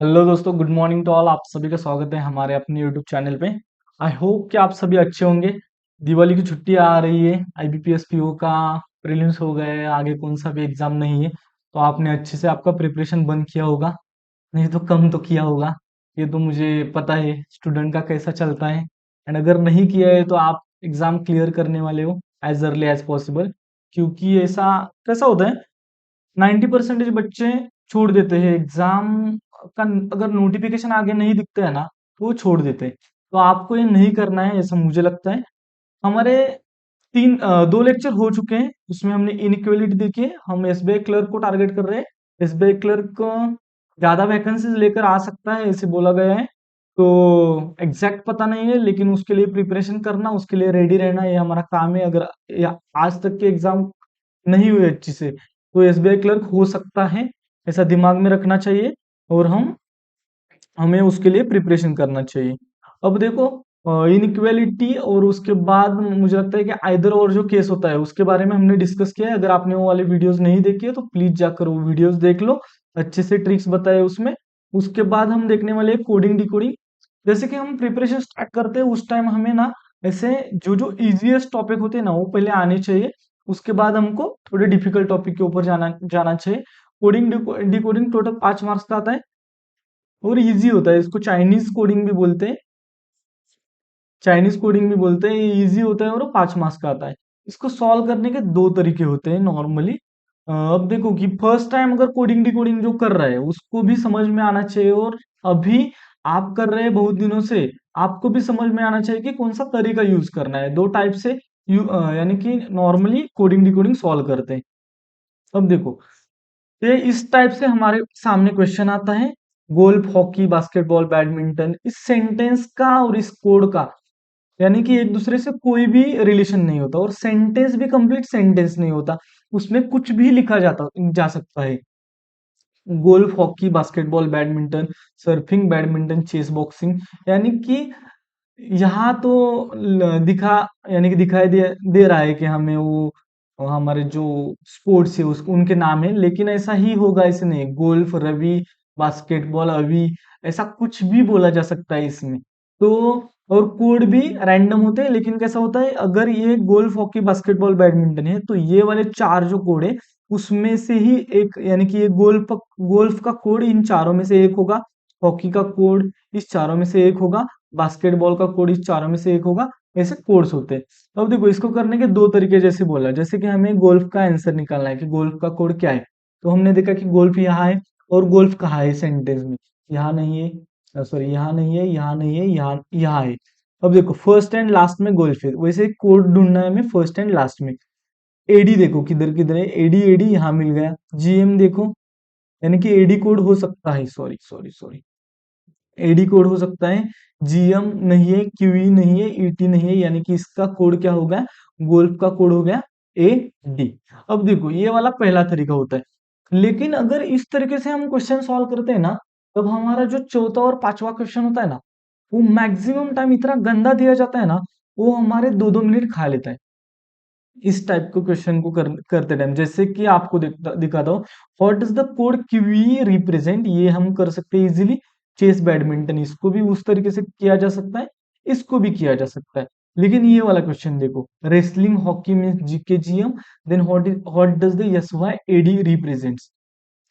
Hello दोस्तों, good morning to all. आप सभी का स्वागत है हमारे अपने यूट्यूब चैनल पे। आई होप कि आप सभी अच्छे होंगे। दिवाली की छुट्टी आ रही है, आईबीपीएस पीओ का प्रीलिम्स हो गए, आगे कौन सा भी एग्जाम नहीं है, तो आपने अच्छे से आपका प्रिपरेशन बंद किया होगा, नहीं तो कम तो किया होगा। ये तो मुझे पता है स्टूडेंट का कैसा चलता है। एंड अगर नहीं किया है तो आप एग्जाम क्लियर करने वाले हो एज अर्ली एज पॉसिबल, क्योंकि ऐसा कैसा होता है, 90% बच्चे छोड़ देते हैं एग्जाम का। अगर नोटिफिकेशन आगे नहीं दिखता है ना, तो वो छोड़ देते हैं। तो आपको ये नहीं करना है, ऐसा मुझे लगता है। हमारे दो लेक्चर हो चुके हैं, उसमें हमने इनइक्वालिटी देखी है। हम एसबीआई क्लर्क को टारगेट कर रहे हैं। एसबीआई क्लर्क ज्यादा वैकेंसीज लेकर आ सकता है, ऐसे बोला गया है। तो एग्जैक्ट पता नहीं है, लेकिन उसके लिए प्रिपरेशन करना, उसके लिए रेडी रहना, ये हमारा काम है। अगर आज तक के एग्जाम नहीं हुए अच्छी से, तो एसबीआई क्लर्क हो सकता है, ऐसा दिमाग में रखना चाहिए। और हमें उसके लिए प्रिपरेशन करना चाहिए। अब देखो, इनइक्वालिटी और उसके बाद मुझे लगता है कि आइदर और जो केस होता है उसके बारे में हमने डिस्कस किया है। अगर आपने वो वाले वीडियोस नहीं देखे तो प्लीज जाकर वो वीडियोस देख लो, अच्छे से ट्रिक्स बताए उसमें। उसके बाद हम देखने वाले हैं कोडिंग डिकोडिंग। जैसे कि हम प्रिपरेशन स्टार्ट करते हैं उस टाइम हमें ना, ऐसे जो जो इजीएस्ट टॉपिक होते हैं ना, वो पहले आने चाहिए। उसके बाद हमको थोड़े डिफिकल्ट टॉपिक के ऊपर जाना जाना चाहिए। कोडिंग डिकोडिंग टोटल 5 मार्क्स का आता है और इजी होता है। इसको चाइनीज कोडिंग भी बोलते हैं, चाइनीज कोडिंग भी बोलते हैं। ये इजी होता है और 5 मार्क्स का आता है। इसको सॉल्व करने के दो तरीके होते हैं नॉर्मली। अब देखो कि फर्स्ट टाइम अगर कोडिंग डिकोडिंग जो कर रहा है उसको भी समझ में आना चाहिए, और अभी आप कर रहे हैं बहुत दिनों से, आपको भी समझ में आना चाहिए कि कौन सा तरीका यूज करना है। दो टाइप से यानी कि नॉर्मली कोडिंग डिकोडिंग सॉल्व करते हैं। अब देखो, ये इस टाइप से हमारे सामने क्वेश्चन आता है। गोल्फ, हॉकी, बास्केटबॉल, बैडमिंटन, इस सेंटेंस का और इस कोड का यानी कि एक दूसरे से कोई भी रिलेशन नहीं होता, और सेंटेंस भी कंप्लीट सेंटेंस नहीं होता, उसमें कुछ भी लिखा जाता जा सकता है। Golf, hockey, basketball, badminton, surfing, badminton, chess, boxing, यानी कि यहाँ तो दिखा, यानी कि दिखाई दे रहा है कि हमें वो हमारे जो स्पोर्ट्स है उसको उनके नाम है, लेकिन ऐसा ही होगा ऐसे नहीं। गोल्फ रवि, बास्केटबॉल अवि, ऐसा कुछ भी बोला जा सकता है इसमें। तो और कोड भी रैंडम होते हैं, लेकिन कैसा होता है, अगर ये गोल्फ, हॉकी, बास्केटबॉल, बैडमिंटन है, तो ये वाले चार जो कोड है उसमें से ही एक, यानी कि ये गोल्फ गोल्फ का कोड इन चारों में से एक होगा, हॉकी का कोड इस चारों में से एक होगा, बास्केटबॉल का कोड इस चारों में से एक होगा। ऐसे कोड्स होते हैं। तो अब देखो, इसको करने के दो तरीके, जैसे बोला, जैसे कि हमें गोल्फ का आंसर निकालना है कि गोल्फ का कोड क्या है। तो हमने देखा कि गोल्फ यहाँ है, और गोल्फ कहाँ है सेंटेंस में, यहाँ नहीं है, सॉरी यहाँ नहीं है, यहाँ नहीं है, यहाँ यहाँ है। अब देखो, फर्स्ट एंड लास्ट में गोल्फ है, वैसे कोड ढूंढना है हमें फर्स्ट एंड लास्ट में। एडी देखो किधर किधर है, एडी एडी यहाँ मिल गया। जीएम देखो, यानी कि एडी कोड हो सकता है, sorry sorry sorry, AD code हो सकता है। जीएम नहीं है, क्यूई नहीं है, ईटी नहीं है, यानी कि इसका कोड क्या हो गया, गोल्फ का कोड हो गया ए डी। अब देखो, ये वाला पहला तरीका होता है। लेकिन अगर इस तरीके से हम क्वेश्चन सॉल्व करते हैं ना, तब हमारा जो चौथा और पांचवा क्वेश्चन होता है ना, वो मैक्सिमम टाइम इतना गंदा दिया जाता है ना, वो हमारे 2-2 मिनट खा लेता है इस टाइप के क्वेश्चन को करते टाइम। जैसे कि आपको दिखाता हूँ, what does the code QE represent, ये हम कर सकते हैं इजीली। चेस, बैडमिंटन, इसको भी उस तरीके से किया जा सकता है, इसको भी किया जा सकता है। लेकिन ये वाला क्वेश्चन देखो, wrestling, hockey means GK GM, then what does the yes Y AD represents.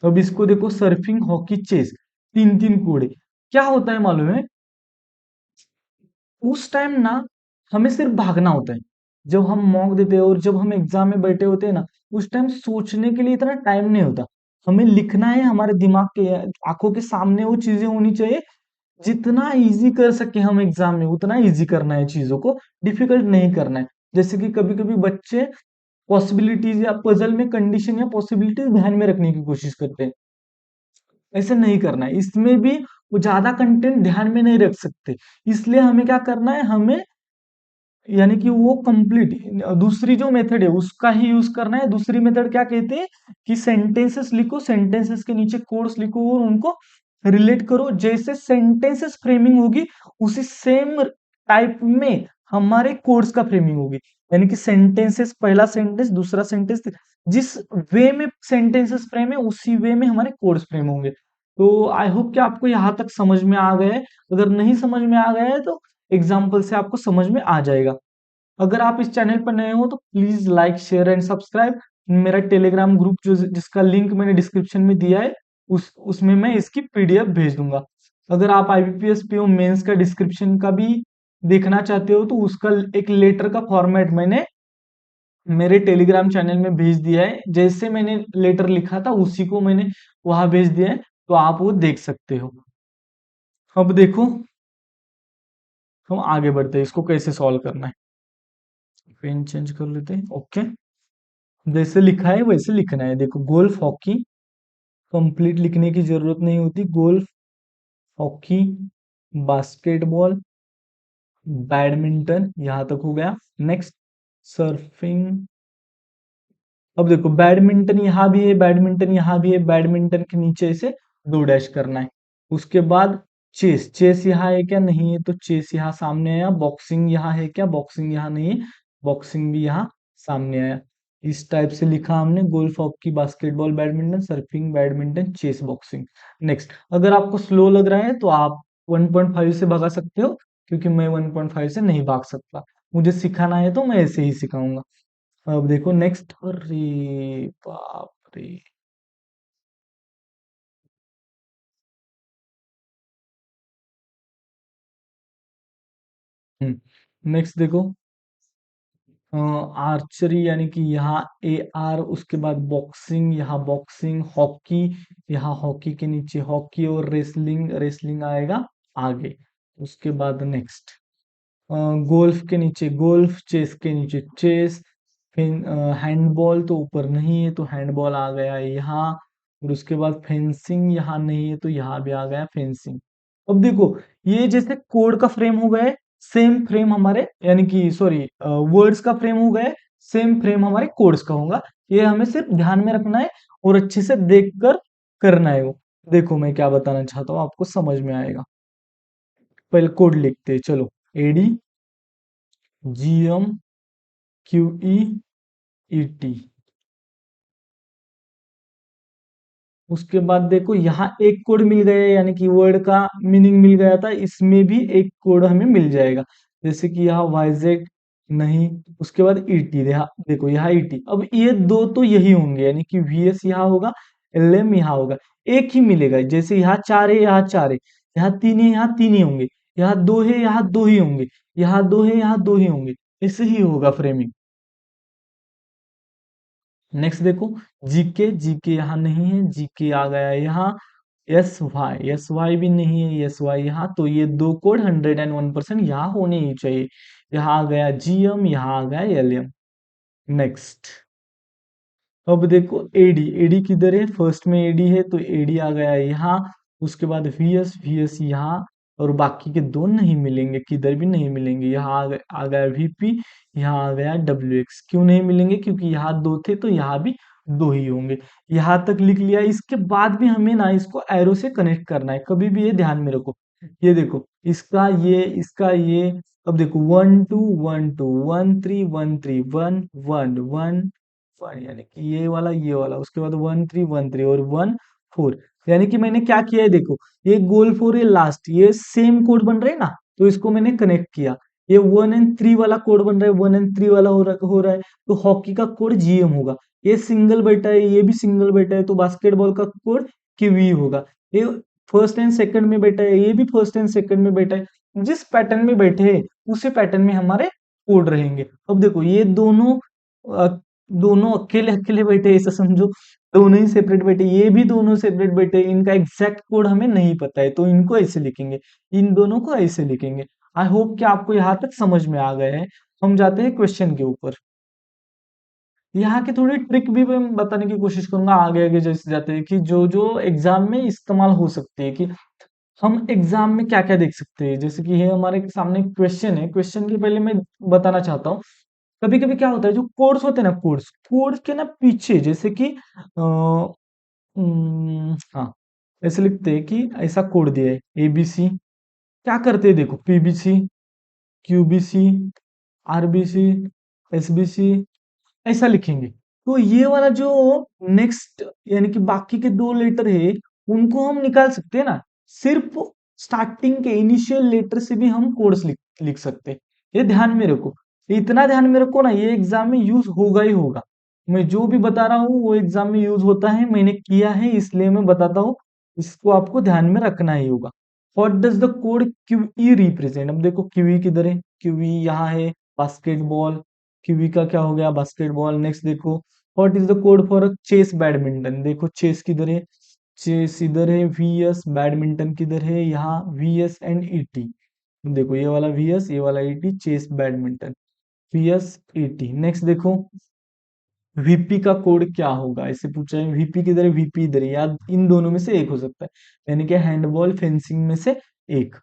अब इसको देखो, सर्फिंग, हॉकी, चेस, तीन तीन कोड है। क्या होता है मालूम है, उस टाइम ना हमें सिर्फ भागना होता है। जब हम मॉक देते हैं और जब हम एग्जाम में बैठे होते हैं ना, उस टाइम सोचने के लिए इतना टाइम नहीं होता। हमें लिखना है, हमारे दिमाग के आंखों के सामने वो चीजें होनी चाहिए। जितना इजी कर सके हम एग्जाम में, उतना इजी करना है चीजों को, डिफिकल्ट नहीं करना है। जैसे कि कभी कभी बच्चे पॉसिबिलिटीज या पजल में कंडीशन या पॉसिबिलिटीज ध्यान में रखने की कोशिश करते हैं, ऐसे नहीं करना है। इसमें भी वो ज्यादा कंटेंट ध्यान में नहीं रख सकते, इसलिए हमें क्या करना है, हमें यानी कि वो कंप्लीट दूसरी जो मेथड है उसका ही यूज करना है। दूसरी मेथड क्या कहते हैं कि सेंटेंसेस लिखो, सेंटेंसेस के नीचे कोड्स लिखो और उनको रिलेट करो। जैसे सेंटेंसेस फ्रेमिंग होगी, उसी सेम टाइप में हमारे कोड्स का फ्रेमिंग होगी। यानी कि सेंटेंसेस, पहला सेंटेंस, दूसरा सेंटेंस, जिस वे में सेंटेंसेस फ्रेम है उसी वे में हमारे कोड्स फ्रेम होंगे। तो आई होप कि आपको यहाँ तक समझ में आ गया है। अगर नहीं समझ में आ गया है तो एग्जाम्पल से आपको समझ में आ जाएगा। अगर आप इस चैनल पर नए हो तो please like share and subscribe. मेरा टेलीग्राम ग्रुप जो जिसका लिंक मैंने डिस्क्रिप्शन में दिया है उसमें मैं इसकी पीडीएफ भेज दूंगा। अगर आप आईबीपीएस पीओ मेंस का डिस्क्रिप्शन का भी देखना चाहते हो तो उसका एक लेटर का फॉर्मेट मैंने मेरे टेलीग्राम चैनल में भेज दिया है। जैसे मैंने लेटर लिखा था उसी को मैंने वहां भेज दिया है, तो आप वो देख सकते हो। अब देखो, हम आगे बढ़ते हैं, इसको कैसे सॉल्व करना है। पेन चेंज कर लेते हैं। ओके, जैसे लिखा है वैसे लिखना है। देखो, गोल्फ हॉकी कंप्लीट लिखने की जरूरत नहीं होती। गोल्फ, हॉकी, बास्केटबॉल, बैडमिंटन, यहां तक हो गया। Next, surfing. अब देखो, बैडमिंटन यहाँ भी है, बैडमिंटन यहाँ भी है, बैडमिंटन के नीचे से दो डैश करना है। उसके बाद चेस, चेस यहाँ है क्या? नहीं है, तो चेस यहाँ सामने आया। बॉक्सिंग यहाँ है क्या? बॉक्सिंग यहाँ नहीं है, बॉक्सिंग भी यहाँ सामने आया। इस टाइप से लिखा हमने, golf, hockey, basketball, badminton, surfing, badminton, chess, boxing. Next, अगर आपको स्लो लग रहा है तो आप 1.5 से भगा सकते हो, क्योंकि मैं 1.5 से नहीं भाग सकता। मुझे सिखाना है तो मैं ऐसे ही सिखाऊंगा। अब देखो नेक्स्ट। अरे बाप रे। नेक्स्ट देखो, आर्चरी यानी कि यहाँ AR, उसके बाद बॉक्सिंग, यहाँ बॉक्सिंग, हॉकी, यहाँ हॉकी के नीचे हॉकी, और रेसलिंग, रेसलिंग आएगा आगे। उसके बाद नेक्स्ट, गोल्फ के नीचे गोल्फ, चेस के नीचे चेस, फिर हैंडबॉल तो ऊपर नहीं है तो हैंडबॉल आ गया यहाँ। और उसके बाद फेंसिंग यहाँ नहीं है तो यहाँ भी आ गया फेंसिंग। अब देखो, ये जैसे कोड का फ्रेम हो गए, सेम फ्रेम हमारे, यानी कि सॉरी, वर्ड्स का फ्रेम हो गए, सेम फ्रेम हमारे कोड्स का होगा। ये हमें सिर्फ ध्यान में रखना है और अच्छे से देख कर करना है वो। देखो, मैं क्या बताना चाहता हूँ, आपको समझ में आएगा। पहले कोड लिखते हैं, चलो। AD, GM, QE, ET। उसके बाद देखो, यहाँ एक कोड मिल गया, यानी कि वर्ड का मीनिंग मिल गया था, इसमें भी एक कोड हमें मिल जाएगा। जैसे कि यहाँ YZ नहीं, उसके बाद ET, देखो यहाँ ET। अब ये दो तो यही होंगे, यानी कि VS यहाँ होगा, LM यहाँ होगा, एक ही मिलेगा। जैसे यहाँ चार है, यहाँ चार है, यहाँ तीन है, यहाँ तीन ही होंगे, यहाँ दो है, यहाँ दो ही होंगे, यहाँ दो है, यहाँ दो ही होंगे। ऐसे ही होगा फ्रेमिंग। नेक्स्ट देखो, जीके, जीके यहाँ नहीं है, जीके आ गया यहाँ। एस वाई भी नहीं है, SY यहाँ। तो ये दो कोड 101% यहाँ होने ही चाहिए। यहाँ आ गया GM, यहाँ आ गया LM। नेक्स्ट, अब देखो, एडी, एडी किधर है? फर्स्ट में एडी है तो एडी आ गया यहाँ। उसके बाद VS, VS यहाँ। और बाकी के दो नहीं मिलेंगे, किधर भी नहीं मिलेंगे। यहाँ आ गया VP, यहाँ आ गया WX। क्यों नहीं मिलेंगे? क्योंकि यहाँ दो थे तो यहाँ भी दो ही होंगे। यहाँ तक लिख लिया। इसके बाद भी हमें ना इसको एरो से कनेक्ट करना है, कभी भी ये ध्यान में रखो। ये देखो, इसका ये, इसका ये। अब देखो, 1 2 1 2 1 3 1 3 1 1 यानी कि ये वाला, उसके बाद 1 3 1 3 और 1 4। यानी कि मैंने क्या किया है, देखो, ये गोल 4 है लास्ट, ये सेम कोड बन रहे हैं ना, तो इसको मैंने कनेक्ट किया। ये 1 and 3 वाला कोड बन रहा है, 1 and 3 वाला हो रहा है, तो हॉकी का कोड GM होगा। ये सिंगल बेटा है, ये भी सिंगल बेटा है, तो बास्केटबॉल का कोड QE होगा। ये फर्स्ट एंड सेकंड में बैठा है, ये भी फर्स्ट एंड सेकंड में बैठा है। जिस पैटर्न में बैठे हैं उसी पैटर्न में हमारे कोड रहेंगे। अब देखो, ये दोनों अ, दोनों अकेले अकेले बैठे, ऐसा समझो। दोनों ही सेपरेट बैठे, ये भी दोनों सेपरेट बैठे। इनका एग्जैक्ट कोड हमें नहीं पता है, तो इनको ऐसे लिखेंगे, इन दोनों को ऐसे लिखेंगे। आई होप कि आपको यहाँ तक समझ में आ गए हैं। हम जाते हैं क्वेश्चन के ऊपर। यहाँ की थोड़ी ट्रिक भी मैं बताने की कोशिश करूंगा आगे आगे जैसे जाते हैं, कि जो जो एग्जाम में इस्तेमाल हो सकती है, कि हम एग्जाम में क्या क्या देख सकते हैं। जैसे कि ये हमारे सामने क्वेश्चन है, क्वेश्चन के पहले मैं बताना चाहता हूँ। कभी कभी क्या होता है, जो कोड्स होते हैं ना, कोड्स कोड्स के ना पीछे, जैसे कि हाँ, ऐसे लिखते हैं कि ऐसा कोड दिया है ABC। क्या करते हैं, देखो, PBC, QBC, RBC, SBC, ऐसा लिखेंगे। तो ये वाला जो नेक्स्ट, यानी कि बाकी के दो लेटर है, उनको हम निकाल सकते हैं ना। सिर्फ स्टार्टिंग के इनिशियल लेटर से भी हम कोड्स लिख लिख सकते हैं। ये ध्यान में रखो, इतना ध्यान में रखो ना, ये एग्जाम में यूज होगा ही होगा। मैं जो भी बता रहा हूँ वो एग्जाम में यूज होता है, मैंने किया है इसलिए मैं बताता हूँ। इसको आपको ध्यान में रखना ही होगा। What does the code Q E represent? अब देखो क्यू ई किधर है, क्यू ई यहाँ है, बास्केटबॉल। क्यू ई का क्या हो गया, बास्केटबॉल। नेक्स्ट देखो, what is the code for chess badminton? देखो चेस किधर है, चेस इधर है, वी एस। बैडमिंटन किधर है, यहाँ V S and E T. देखो ये वाला वी एस, ये वाला E T, chess badminton, V S E T. Next देखो, वीपी का कोड क्या होगा, ऐसे पूछा है। वीपी किधर है, वीपी इधर है, या इन दोनों में से एक हो सकता है, यानी कि हैंडबॉल फेंसिंग में से एक।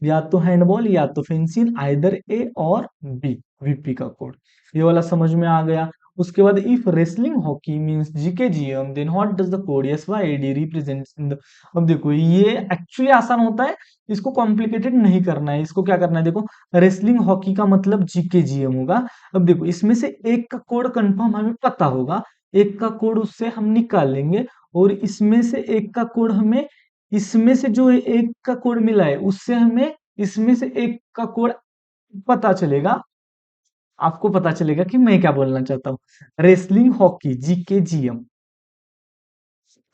या तो हैंडबॉल या तो फेंसिंग, आइदर ए और बी। वीपी का कोड ये वाला समझ में आ गया। उसके बाद if wrestling hockey means GK GM then what does the code S Y A D represents in the. अब देखो ये एक्चुअली आसान होता है, इसको कॉम्प्लिकेटेड नहीं करना है। इसको क्या करना है, देखो रेसलिंग हॉकी का मतलब जीके जीएम होगा। अब देखो इसमें से एक का कोड कंफर्म हमें पता होगा, एक का कोड उससे हम निकाल लेंगे, और इसमें से एक का कोड हमें, इसमें से जो एक का कोड मिला है उससे हमें इसमें से एक का कोड पता चलेगा। आपको पता चलेगा कि मैं क्या बोलना चाहता हूँ। Wrestling hockey GK GM,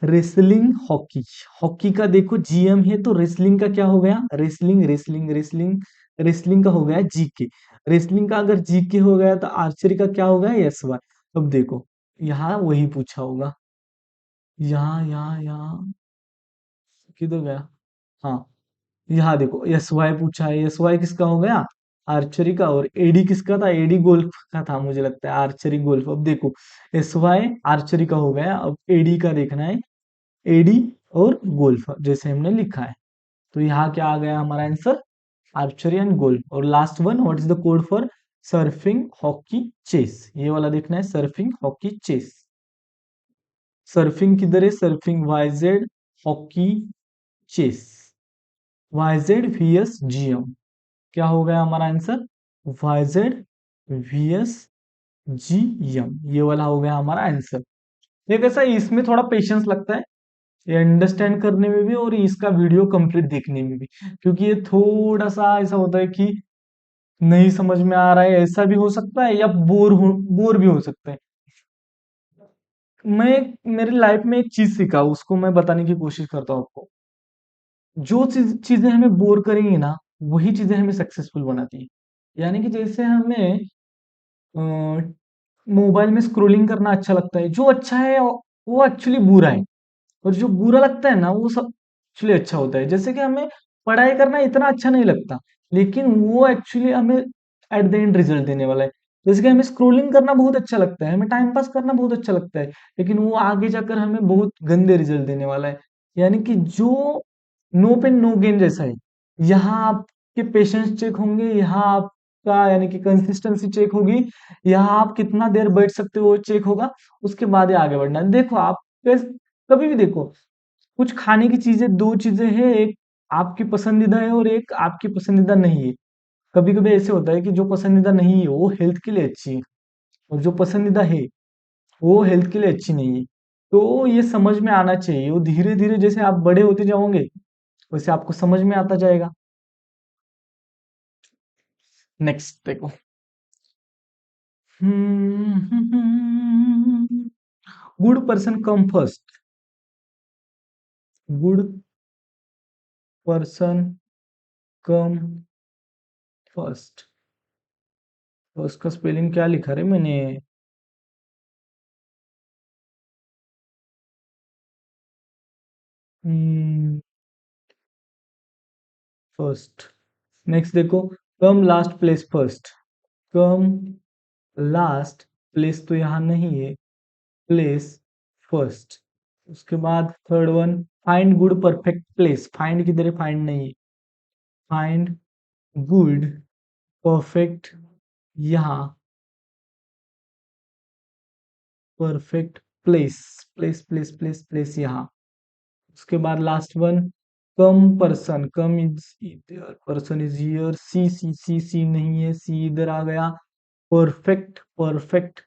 wrestling hockey, hockey का देखो जीएम है, तो रेसलिंग का क्या हो गया, रेसलिंग रेसलिंग रेसलिंग, रेसलिंग का हो गया जीके। रेसलिंग का अगर जीके हो गया तो आर्चरी का क्या हो गया, एस वाई। अब देखो यहाँ वही पूछा होगा, यहाँ यहाँ यहाँ किधर गया, हाँ यहाँ देखो एस वाई पूछा है। एस वाई किसका हो गया, आर्चरी का। और एडी किसका था, एडी गोल्फ का था मुझे लगता है, आर्चरी गोल्फ। अब देखो एस वाई आर्चरी का हो गया, अब एडी का देखना है, एडी और गोल्फ जैसे हमने लिखा है। तो यहाँ क्या आ गया हमारा आंसर, आर्चरी एंड गोल्फ। और last one, what is the code for surfing hockey chess? ये वाला देखना है, सर्फिंग हॉकी चेस। सर्फिंग किधर है, surfing YZ, hockey chess YZ V S G M. क्या हो गया हमारा answer, YZ V S G M, ये वाला हो गया हमारा आंसर। ये कैसा है, इसमें थोड़ा पेशेंस लगता है, ये अंडरस्टैंड करने में भी और इसका वीडियो कंप्लीट देखने में भी, क्योंकि ये थोड़ा सा ऐसा होता है कि नहीं समझ में आ रहा है, ऐसा भी हो सकता है, या बोर भी हो सकता है। मैं मेरी लाइफ में एक चीज सीखा, उसको मैं बताने की कोशिश करता हूँ आपको। जो चीजें हमें बोर करेंगी ना, वही चीजें हमें सक्सेसफुल बनाती है। यानी कि जैसे हमें मोबाइल में स्क्रोलिंग करना अच्छा लगता है, जो अच्छा है वो एक्चुअली बुरा है, और जो बुरा लगता है ना वो सब एक्चुअली अच्छा होता है। जैसे कि हमें पढ़ाई करना इतना अच्छा नहीं लगता, लेकिन वो एक्चुअली हमें एट द एंड रिजल्ट देने वाला है। जैसे कि हमें स्क्रोलिंग करना बहुत अच्छा लगता है, हमें टाइम पास करना बहुत अच्छा लगता है, लेकिन वो आगे जाकर हमें बहुत गंदे रिजल्ट देने वाला है। यानी कि जो नो पेन नो गेन जैसा है, यहाँ आपके पेशेंस चेक होंगे, यहाँ आपका यानी कि कंसिस्टेंसी चेक होगी, यहाँ आप कितना देर बैठ सकते हो वो चेक होगा। उसके बाद ही आगे बढ़ना है। देखो आप कभी भी देखो, कुछ खाने की चीजें, दो चीजें हैं, एक आपकी पसंदीदा है और एक आपकी पसंदीदा नहीं है। कभी कभी ऐसे होता है कि जो पसंदीदा नहीं है वो हेल्थ के लिए अच्छी है, और जो पसंदीदा है वो हेल्थ के लिए अच्छी नहीं है। तो ये समझ में आना चाहिए, वो धीरे धीरे जैसे आप बड़े होते जाओगे वैसे आपको समझ में आता जाएगा। नेक्स्ट देखो, good person come first, good person come first. तो उसका स्पेलिंग क्या लिखा रे मैंने, फर्स्ट। नेक्स्ट देखो, कम लास्ट प्लेस फर्स्ट, कम लास्ट प्लेस तो यहाँ नहीं है, प्लेस फर्स्ट। उसके बाद third one, find good perfect place. Find किधर है, फाइंड नहीं है, फाइंड गुड परफेक्ट, यहाँ perfect place, place place place place यहाँ। उसके बाद last one, come person, come is इधर, पर्सन इज हियर, सी सी सी सी नहीं है, सी इधर आ गया, परफेक्ट परफेक्ट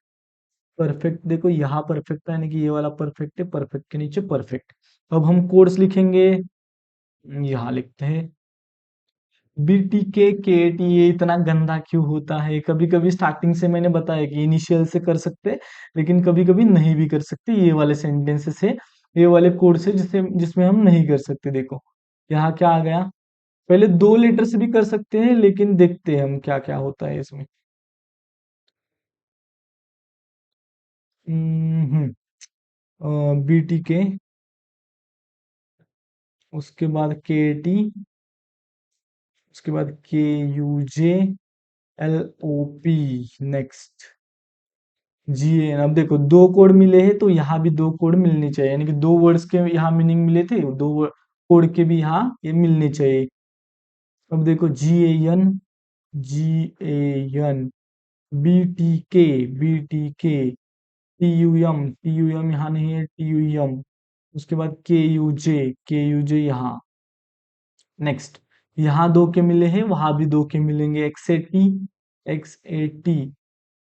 परफेक्ट देखो यहाँ परफेक्ट है, यानी कि ये वाला परफेक्ट है, परफेक्ट के नीचे परफेक्ट। अब हम कोड्स लिखेंगे, यहाँ लिखते हैं BTK KT। ये इतना गंदा क्यों होता है? कभी कभी स्टार्टिंग से मैंने बताया कि इनिशियल से कर सकते हैं, लेकिन कभी कभी नहीं भी कर सकते, ये वाले सेंटेंस से, ये वाले कोड से, जिससे जिसमें हम नहीं कर सकते। देखो यहाँ क्या आ गया, पहले 2 लेटर से भी कर सकते हैं, लेकिन देखते हैं हम क्या क्या होता है इसमें। BTK, उसके बाद KT, उसके बाद KUJLOP, नेक्स्ट GN। अब देखो 2 कोड मिले हैं, तो यहाँ भी 2 कोड मिलने चाहिए, यानी कि 2 वर्ड्स के यहाँ मीनिंग मिले थे, 2 कोड के भी यहाँ ये मिलने चाहिए। अब देखो GAN, BTK, TUM यहाँ नहीं है, TUM। उसके बाद KUJ यहाँ। नेक्स्ट, यहाँ 2 के मिले हैं, वहां भी 2 के मिलेंगे, XAT।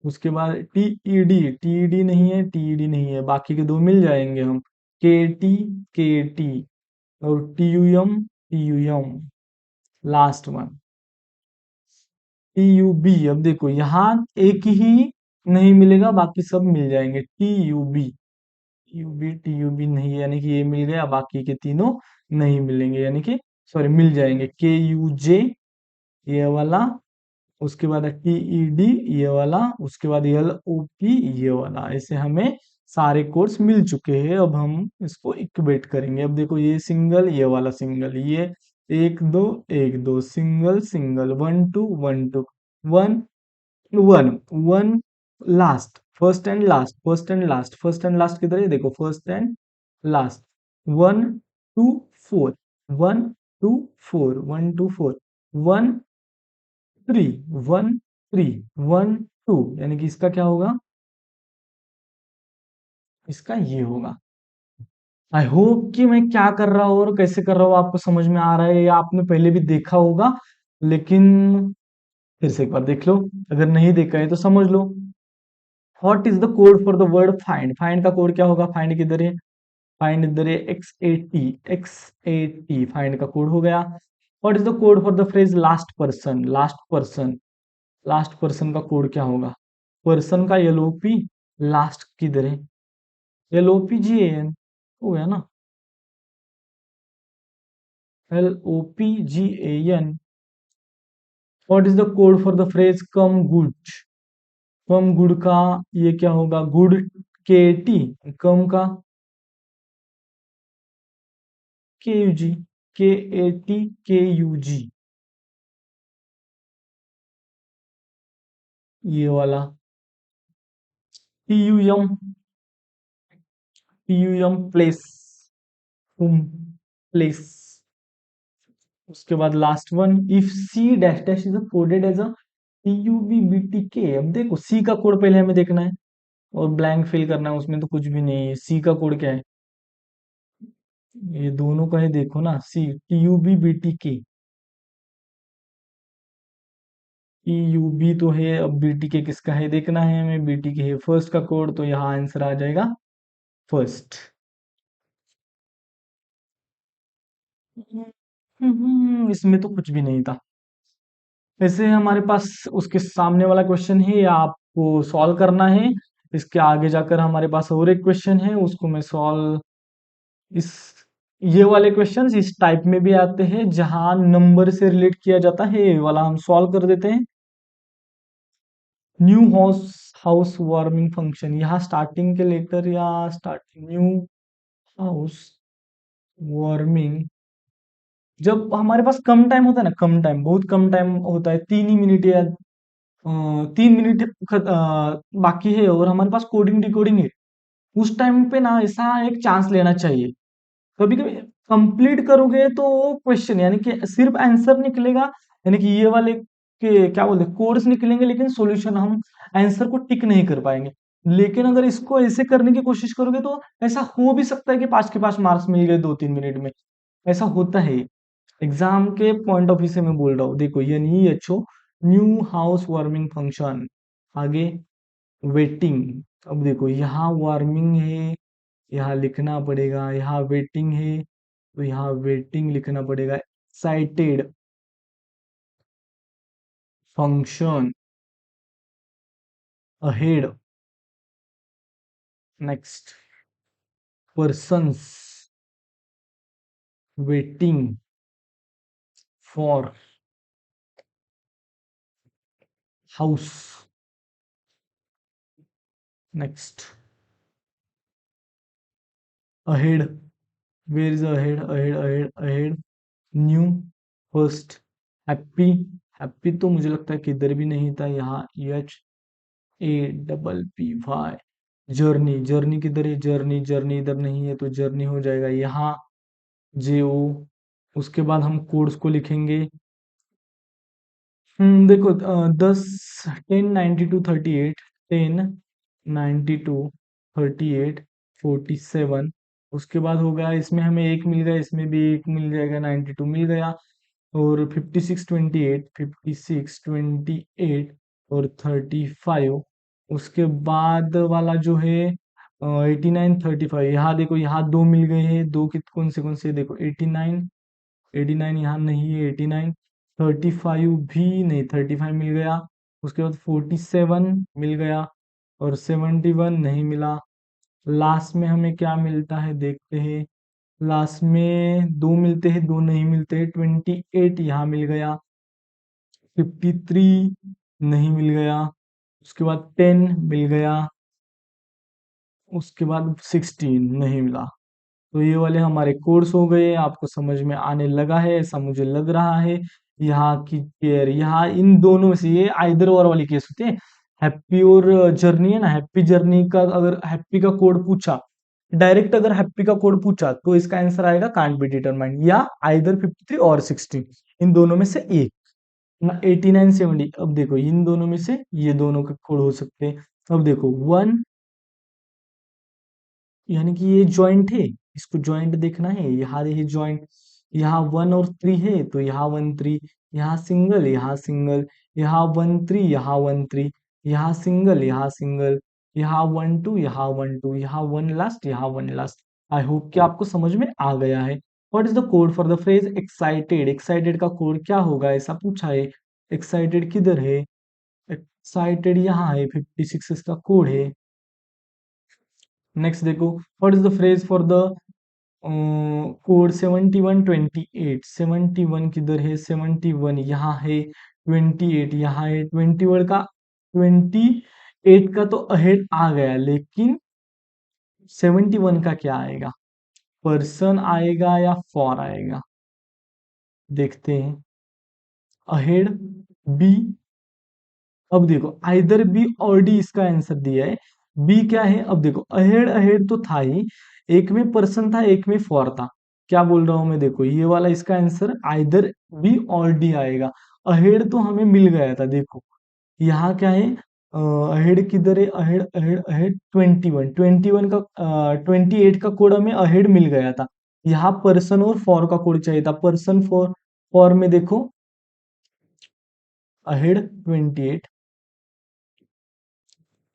उसके बाद TED नहीं है, TED नहीं है, बाकी के 2 मिल जाएंगे हम, KT, और TUM, लास्ट वन TUB। अब देखो यहाँ एक ही नहीं मिलेगा, बाकी सब मिल जाएंगे, TUB नहीं है, यानी कि ये मिल गया, बाकी के तीनों नहीं मिलेंगे, यानी कि सॉरी मिल जाएंगे, KUJ ये वाला, उसके बाद TED ये वाला, उसके बाद LOP ये वाला। ऐसे हमें सारे कोर्स मिल चुके हैं। अब हम इसको इक्वेट करेंगे। अब देखो ये सिंगल, ये वाला सिंगल, ये 1 2 1 2, single single, 1 2 1 2, 1 1 1, last, first and last, first and last, first and last किधर है? देखो फर्स्ट एंड लास्ट, 1 2 4, 1 2 4, 1 3 1 3 यानी कि इसका क्या होगा? इसका ये होगा। आई होप कि मैं क्या कर रहा हूँ और कैसे कर रहा हूँ आपको समझ में आ रहा है, या आपने पहले भी देखा होगा, लेकिन फिर से एक बार देख लो, अगर नहीं देखा है तो समझ लो। What is the code for the word find? Find का कोड क्या होगा? फाइंड किधर है? फाइंड इधर है, XAT, फाइंड का कोड हो गया। What is the code for the phrase last person? Last person का कोड क्या होगा? पर्सन का LOP, लास्ट किधर है? LOPGAN हो गया ना, LOPGAN। What is the code for the phrase come good? Come good का ये क्या होगा? गुड KT, कम का KUG, KAT KUG, ये वाला TUM, प्लेस, प्लेस। उसके बाद last one, if C dash dash is coded as a TUBBTK। अब देखो सी का कोड पहले हमें देखना है, और ब्लैंक फिल करना है, उसमें तो कुछ भी नहीं है। सी का कोड क्या है? ये दोनों का है, देखो ना, TUBBTK, TUB तो है, अब BTK किसका है देखना है हमें, BTK है फर्स्ट का कोड, तो यहाँ आंसर आ जाएगा फर्स्ट। इसमें तो कुछ भी नहीं था। वैसे हमारे पास उसके सामने वाला क्वेश्चन है, या आपको सॉल्व करना है? इसके आगे जाकर हमारे पास और एक क्वेश्चन है, उसको मैं सॉल्व, इस ये वाले क्वेश्चंस इस टाइप में भी आते हैं जहां नंबर से रिलेट किया जाता है, ये वाला हम सॉल्व कर देते हैं। न्यू हाउस वार्मिंग फंक्शन, यहाँ स्टार्टिंग के लेटर या स्टार्टिंग, न्यू हाउस वार्मिंग, जब हमारे पास कम टाइम होता है ना, कम टाइम, बहुत कम टाइम होता है, 3 ही मिनट या 3 मिनट बाकी है, और हमारे पास कोडिंग डिकोडिंग है, उस टाइम पे ना ऐसा एक चांस लेना चाहिए। कभी कभी कंप्लीट करोगे तो क्वेश्चन, यानी कि सिर्फ आंसर निकलेगा, यानी कि ये वाले के क्या बोलते कोड्स निकलेंगे, लेकिन सॉल्यूशन हम आंसर को टिक नहीं कर पाएंगे। लेकिन अगर इसको ऐसे करने की कोशिश करोगे तो ऐसा हो भी सकता है कि 5 के 5 मार्क्स मिल गए 2 3 मिनट में, ऐसा होता है। एग्जाम के पॉइंट ऑफ व्यू से मैं बोल रहा हूँ, देखो ये NEHO, new house warming function, आगे वेटिंग, अब देखो यहाँ वार्मिंग है, यहाँ लिखना पड़ेगा, यहाँ वेटिंग है तो यहाँ वेटिंग लिखना पड़ेगा। Excited, function, ahead, next, persons, waiting for, house, next, ahead, where is ahead, ahead ahead ahead, new, first, happy, happy तो मुझे लगता है कि इधर भी नहीं था, यहाँ H A double P Y. Journey, journey किधर है, जर्नी, जर्नी इधर नहीं है तो जर्नी हो जाएगा यहाँ जे ओ। उसके बाद हम कोड्स को लिखेंगे। देखो 10, 10, 92, 38, 10, 92, 38, 47। उसके बाद हो गया, इसमें हमें एक मिल गया, इसमें भी एक मिल जाएगा, 92 मिल गया। और 56, 28, 56, 28 और 35। उसके बाद वाला जो है 89, 35, यहाँ देखो, यहाँ दो मिल गए हैं, दो कौन से देखो, 89, 89 यहाँ नहीं है, 89, 35 भी नहीं, 35 मिल गया। उसके बाद 47 मिल गया और 71 नहीं मिला। लास्ट में हमें क्या मिलता है देखते हैं। लास्ट में दो मिलते हैं, दो नहीं मिलते हैं, 28 यहाँ मिल गया, 53 नहीं मिल गया, उसके बाद 10 मिल गया, उसके बाद 16 नहीं मिला। तो ये वाले हमारे कोर्स हो गए, आपको समझ में आने लगा है ऐसा मुझे लग रहा है। यहाँ की केयर, यहाँ इन दोनों में से ये आइदर और वाली केस होती है। हैप्पी और जर्नी है ना, हैप्पी जर्नी का अगर हैप्पी का कोड पूछा, डायरेक्ट अगर हैप्पी का कोड पूछा तो इसका आंसर आएगा कांट बी डिटरमाइंड, या आइदर 53 और 16, इन दोनों में से एक ना। 89, 70, अब देखो इन दोनों में से ये दोनों का कोड हो सकते हैं। अब देखो वन, यानी कि ये जॉइंट है, इसको जॉइंट देखना है, यहाँ ये जॉइंट, यहाँ 1 और 3 है तो यहाँ 1, 3, यहाँ सिंगल, यहाँ सिंगल, यहाँ 1, 3, यहाँ 1, 3, यहाँ सिंगल, यहाँ सिंगल, यहाँ 1, 2, यहाँ 1, 2, यहाँ वन लास्ट, यहाँ वन लास्ट। आई होप कि आपको समझ में आ गया है। What is the code for the phrase excited, excited का कोड क्या होगा ऐसा पूछा है। एक्साइटेड किधर है, एक्साइटेड यहाँ है, 56 इसका कोड है। नेक्स्ट देखो, what is the phrase for the code 71, 28, 71 किधर है, 71 यहाँ है, 28 यहाँ है, 28 का तो अहेड आ गया, लेकिन 71 का क्या आएगा, पर्सन आएगा या फॉर आएगा, देखते हैं। अहेड, बी, अब देखो आइदर बी और डी इसका आंसर दिया है। बी क्या है, अब देखो अहेड, अहेड तो था ही, एक में पर्सन था एक में फॉर था। क्या बोल रहा हूं मैं, देखो ये वाला इसका आंसर आइदर बी और डी आएगा। अहेड तो हमें मिल गया था, देखो यहाँ क्या है, अहेड किधर है, अहेड अहेड अहेड 21, 21 का 28 का कोड हमें अहेड मिल गया था। यहाँ पर्सन और फॉर का कोड चाहिए था, पर्सन फॉर, फॉर में देखो अहेड 28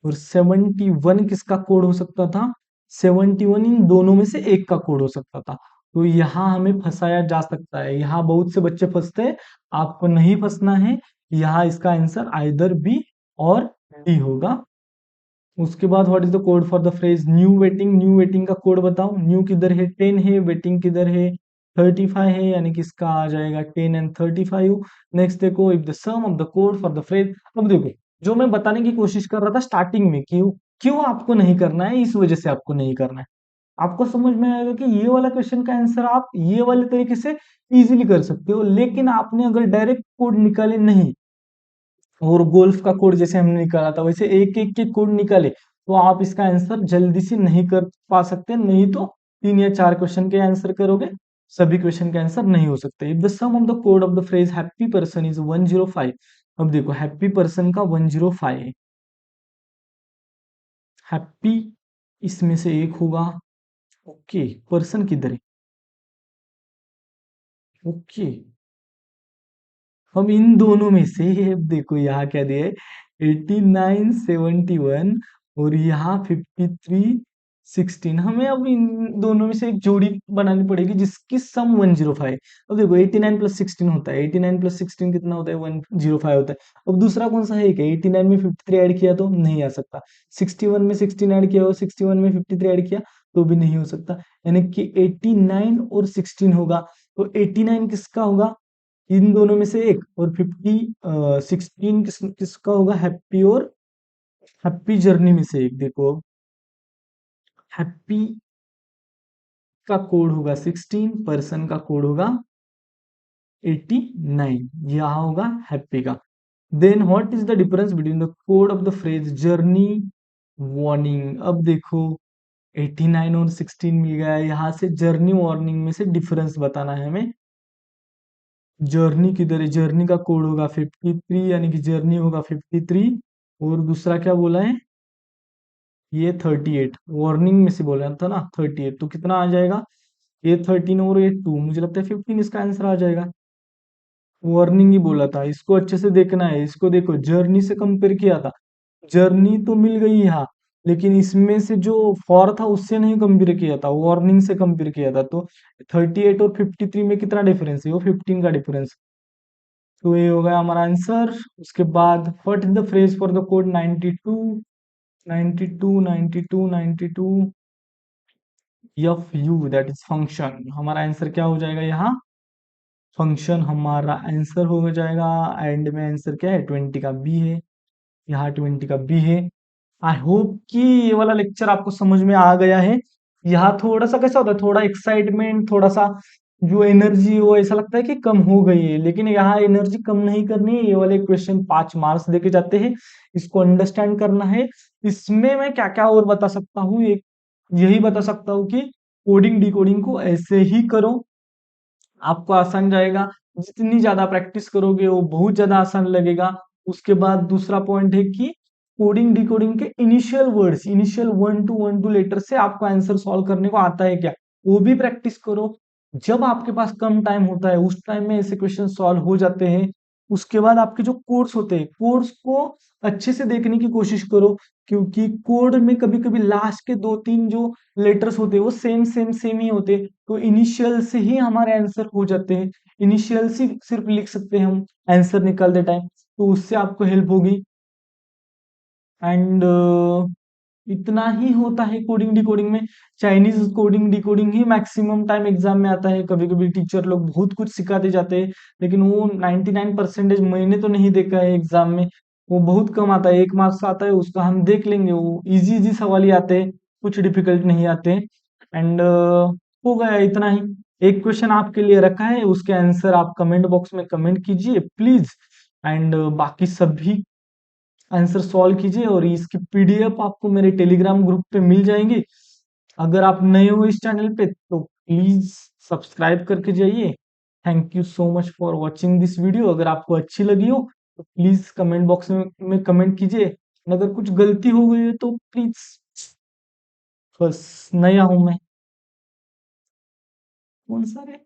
और 71 किसका कोड हो सकता था, 71 इन दोनों में से एक का कोड हो सकता था। तो यहाँ हमें फंसाया जा सकता है, यहाँ बहुत से बच्चे फंसते हैं, आपको नहीं फंसना है। यहाँ इसका आंसर आइदर बी और डी होगा। उसके बाद what is the code for the phrase new waiting, new waiting का कोड बताओ। न्यू किधर है, 10 है, वेटिंग किधर है, 35 है, यानी कि इसका आ जाएगा 10 एंड 35। नेक्स्ट देखो, if the sum of the code for the phrase, अब देखो जो मैं बताने की कोशिश कर रहा था स्टार्टिंग में, क्यों क्यों आपको नहीं करना है, इस वजह से आपको नहीं करना है। आपको समझ में आएगा कि ये वाला क्वेश्चन का आंसर आप ये वाले तरीके से इजीली कर सकते हो, लेकिन आपने अगर डायरेक्ट कोड निकाले नहीं, और गोल्फ का कोड जैसे हमने निकाला था वैसे एक एक के कोड निकाले, तो आप इसका आंसर जल्दी से नहीं कर पा सकते, नहीं तो 3 या 4 क्वेश्चन के आंसर करोगे, सभी क्वेश्चन के आंसर नहीं हो सकते। If the sum of the code of the phrase happy person is 105, अब देखो हैप्पी पर्सन का 105 है, हैप्पी इसमें से एक होगा। ओके, पर्सन किधर है, ओके, हम इन दोनों में से, अब देखो यहाँ क्या दिया है, 89, 71 और यहाँ 53 16। हमें अब इन दोनों में से एक जोड़ी बनानी पड़ेगी जिसकी सम 105। अब देखो 89 + 16 होता है, 89 + 16 कितना होता है, 105 होता है। अब दूसरा कौन सा है, क्या 89 में 53 ऐड किया तो नहीं आ सकता, 61 में 16 ऐड किया हो, 61 में 53 ऐड किया तो भी नहीं हो सकता, यानी कि 89 और 16 होगा। तो 89 किसका होगा, इन दोनों में से एक, और 16 किसका होगा, हैप्पी और हैप्पी जर्नी में से एक। देखो हैप्पी का कोड होगा 16, पर्सन का कोड होगा 89, यहाँ होगा हैप्पी का। Then what is the difference between the code of the phrase journey warning. अब देखो 89 और 16 मिल गया है, यहाँ से जर्नी वार्निंग में से डिफरेंस बताना है हमें। जर्नी किधर है, जर्नी का कोड होगा 53, यानी कि जर्नी होगा 53, और दूसरा क्या बोला है, ये 38, वार्निंग में से बोला था ना 38, तो कितना आ जाएगा, ये 13 और ये 2, मुझे लगता है 15 इसका आंसर आ जाएगा। वार्निंग ही बोला था, इसको अच्छे से देखना है, इसको देखो जर्नी से कंपेयर किया था, जर्नी तो मिल गई यहाँ, लेकिन इसमें से जो फॉर था उससे नहीं कंपेयर किया था, वार्निंग से कंपेयर किया था। तो 38 और 53 में कितना डिफरेंस है, वो 15 का डिफरेंस। तो ये हो गया हमारा आंसर। उसके बाद what is the phrase for the code 92 92 92 92 F you, that is function. हमारा आंसर क्या हो जाएगा यहाँ, फंक्शन हमारा आंसर हो जाएगा। एंड में आंसर क्या है, 20 का बी है, यहाँ 20 का बी है। आई होप कि ये वाला लेक्चर आपको समझ में आ गया है। यहाँ थोड़ा सा कैसा होता है, थोड़ा एक्साइटमेंट, थोड़ा सा जो एनर्जी वो ऐसा लगता है कि कम हो गई है, लेकिन यहाँ एनर्जी कम नहीं करनी है। ये वाले क्वेश्चन 5 मार्क्स देके जाते हैं, इसको अंडरस्टैंड करना है। इसमें मैं क्या क्या और बता सकता हूँ, एक यही बता सकता हूँ कि कोडिंग डिकोडिंग को ऐसे ही करो, आपको आसान जाएगा। जितनी ज्यादा प्रैक्टिस करोगे वो बहुत ज्यादा आसान लगेगा। उसके बाद दूसरा पॉइंट है कि कोडिंग डिकोडिंग के initial words, initial 1 to 1 2 letter से आपको आंसर सॉल्व करने को आता है क्या, वो भी प्रैक्टिस करो। जब आपके पास कम टाइम होता है उस टाइम में ऐसे क्वेश्चन सॉल्व हो जाते हैं। उसके बाद आपके जो कोड्स होते हैं, कोड्स को अच्छे से देखने की कोशिश करो, क्योंकि कोड में कभी कभी लास्ट के 2 3 जो लेटर्स होते हैं वो सेम सेम सेम ही होते हैं। तो इनिशियल से ही हमारे आंसर हो जाते हैं, इनिशियल से सिर्फ लिख सकते हैं हम आंसर निकालते टाइम, तो उससे आपको हेल्प होगी। एंड इतना ही होता है कोडिंग डिकोडिंग में। चाइनीज कोडिंग डिकोडिंग ही मैक्सिमम टाइम एग्जाम में आता है। कभी कभी टीचर लोग बहुत कुछ सिखाते जाते हैं, लेकिन वो 99% मैंने तो नहीं देखा है एग्जाम में, वो बहुत कम आता है, 1 मार्क्स आता है उसका हम देख लेंगे, वो इजी इजी सवाल ही आते हैं, कुछ डिफिकल्ट नहीं आते। एंड हो गया इतना ही। एक क्वेश्चन आपके लिए रखा है, उसके आंसर आप कमेंट बॉक्स में कमेंट कीजिए प्लीज। एंड बाकी सभी आंसर सॉल्व कीजिए, और इसकी पीडीएफ आपको मेरे टेलीग्राम ग्रुप पे मिल जाएंगे। अगर आप नए हो इस चैनल पे तो प्लीज सब्सक्राइब करके जाइए। Thank you so much for watching this video. अगर आपको अच्छी लगी हो तो प्लीज कमेंट बॉक्स में कमेंट कीजिए। अगर कुछ गलती हो गई है तो प्लीज, बस नया हूं मैं, कौन सा रे